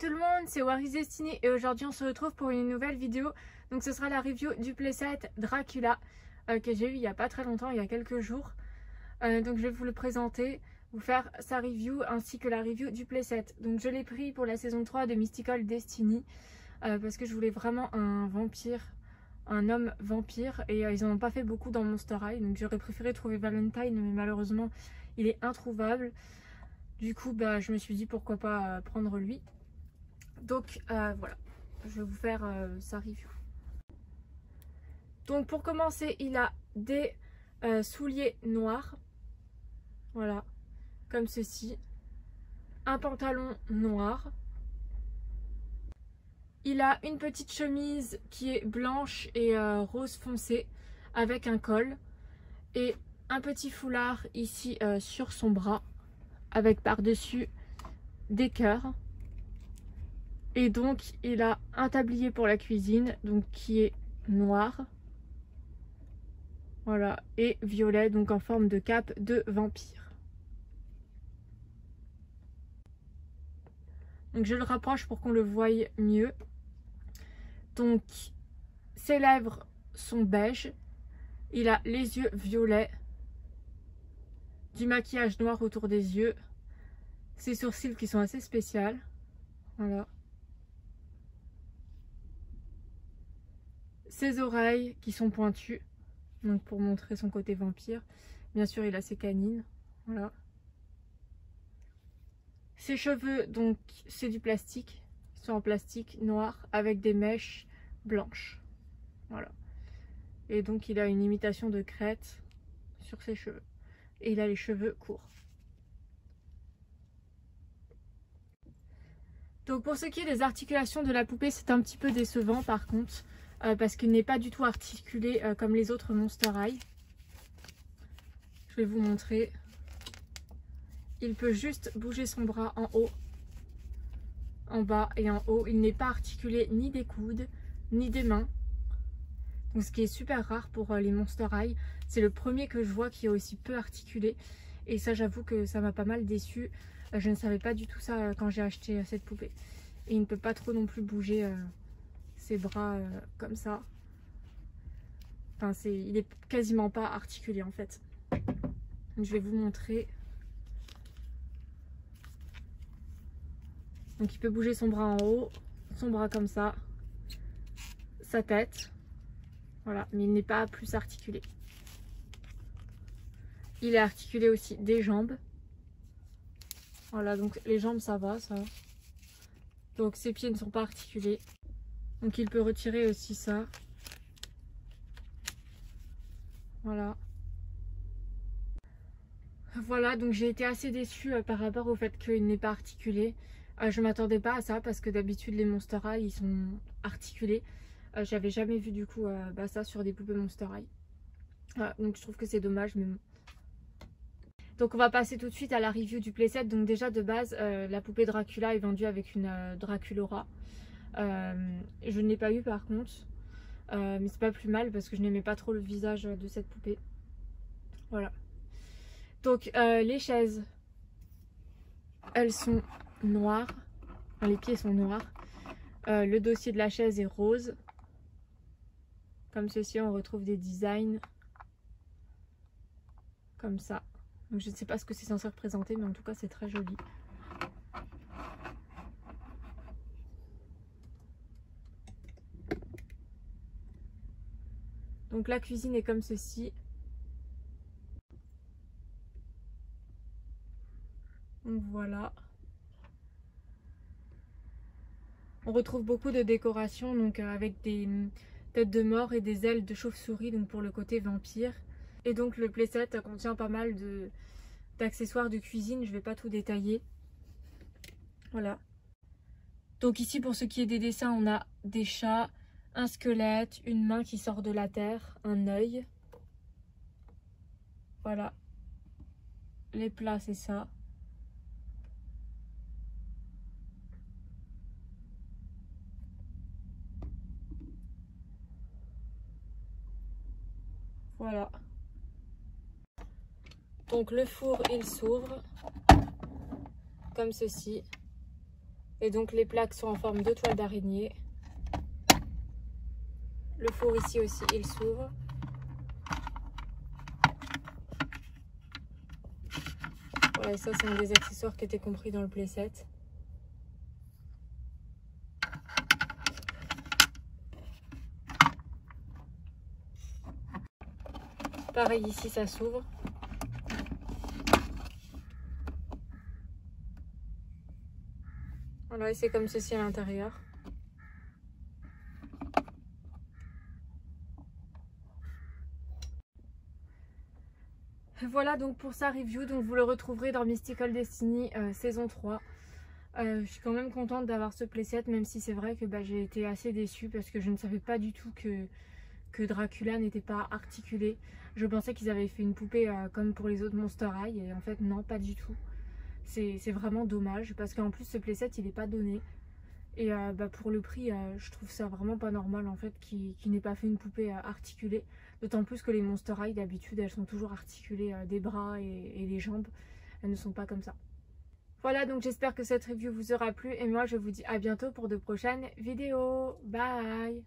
tout le monde, c'est Waris Destiny et aujourd'hui on se retrouve pour une nouvelle vidéo. Donc ce sera la review du playset Dracula que j'ai eu il n'y a pas très longtemps, il y a quelques jours. Donc je vais vous le présenter, vous faire sa review ainsi que la review du playset. Donc je l'ai pris pour la saison 3 de Mystical Destiny parce que je voulais vraiment un vampire, un homme vampire et ils en ont pas fait beaucoup dans Monster High. Donc j'aurais préféré trouver Valentine mais malheureusement il est introuvable. Du coup, je me suis dit pourquoi pas prendre lui. Donc voilà, je vais vous faire sa review. Donc pour commencer, il a des souliers noirs. Voilà, comme ceci. Un pantalon noir. Il a une petite chemise qui est blanche et rose foncé avec un col. Et un petit foulard ici sur son bras avec par-dessus des cœurs. Et donc il a un tablier pour la cuisine, donc qui est noir. Voilà, et violet, donc en forme de cape de vampire. Donc je le rapproche pour qu'on le voie mieux. Donc ses lèvres sont beige. Il a les yeux violets. Du maquillage noir autour des yeux. Ses sourcils qui sont assez spéciaux. Voilà. Ses oreilles qui sont pointues. Donc pour montrer son côté vampire. Bien sûr, il a ses canines. Voilà. Ses cheveux, donc c'est du plastique. Ils sont en plastique noir avec des mèches blanches. Voilà. Et donc il a une imitation de crête sur ses cheveux. Et il a les cheveux courts. Donc pour ce qui est des articulations de la poupée, c'est un petit peu décevant par contre. Parce qu'il n'est pas du tout articulé comme les autres Monster High. Je vais vous montrer. Il peut juste bouger son bras en haut, en bas et en haut. Il n'est pas articulé ni des coudes, ni des mains. Donc ce qui est super rare pour les Monster High. C'est le premier que je vois qui est aussi peu articulé. Et ça, j'avoue que ça m'a pas mal déçue. Je ne savais pas du tout ça quand j'ai acheté cette poupée. Et il ne peut pas trop non plus bouger ses bras comme ça. Enfin, il est quasiment pas articulé en fait. Donc, je vais vous montrer. Donc il peut bouger son bras en haut, son bras comme ça, sa tête. Voilà, mais il n'est pas plus articulé. Il est articulé aussi des jambes. Voilà, donc les jambes ça va, ça. Donc ses pieds ne sont pas articulés. Donc il peut retirer aussi ça. Voilà. Voilà, donc j'ai été assez déçue par rapport au fait qu'il n'est pas articulé. Je m'attendais pas à ça parce que d'habitude les Monster High ils sont articulés. J'avais jamais vu du coup ça sur des poupées Monster High. Donc je trouve que c'est dommage mais bon. Donc on va passer tout de suite à la review du playset. Donc déjà de base la poupée Dracula est vendue avec une Draculaura. Je ne l'ai pas eu par contre. Mais c'est pas plus mal parce que je n'aimais pas trop le visage de cette poupée. Voilà. Donc les chaises, elles sont noires. Enfin, les pieds sont noirs. Le dossier de la chaise est rose. Comme ceci, on retrouve des designs comme ça. Donc je ne sais pas ce que c'est censé représenter, mais en tout cas c'est très joli. Donc la cuisine est comme ceci. Donc voilà. On retrouve beaucoup de décorations donc avec des têtes de mort et des ailes de chauve-souris donc pour le côté vampire. Et donc le playset contient pas mal d'accessoires de cuisine, je vais pas tout détailler. Voilà. Donc ici pour ce qui est des dessins, on a des chats, un squelette, une main qui sort de la terre, un œil. Voilà. Les plats c'est ça. Voilà. Donc le four il s'ouvre comme ceci. Et donc les plaques sont en forme de toile d'araignée. Le four ici aussi, il s'ouvre. Voilà, ça c'est un des accessoires qui était compris dans le playset. Pareil ici, ça s'ouvre. Voilà, et c'est comme ceci à l'intérieur. Voilà donc pour sa review, donc vous le retrouverez dans Mystical Destiny saison 3. Je suis quand même contente d'avoir ce playset, même si c'est vrai que j'ai été assez déçue parce que je ne savais pas du tout que Dracula n'était pas articulé. Je pensais qu'ils avaient fait une poupée comme pour les autres Monster High et en fait non, pas du tout. C'est vraiment dommage parce qu'en plus ce playset il n'est pas donné. Et pour le prix, je trouve ça vraiment pas normal en fait qu'il n'ait pas fait une poupée articulée. D'autant plus que les Monster High d'habitude elles sont toujours articulées des bras et des jambes. Elles ne sont pas comme ça. Voilà, donc j'espère que cette review vous aura plu et moi je vous dis à bientôt pour de prochaines vidéos. Bye!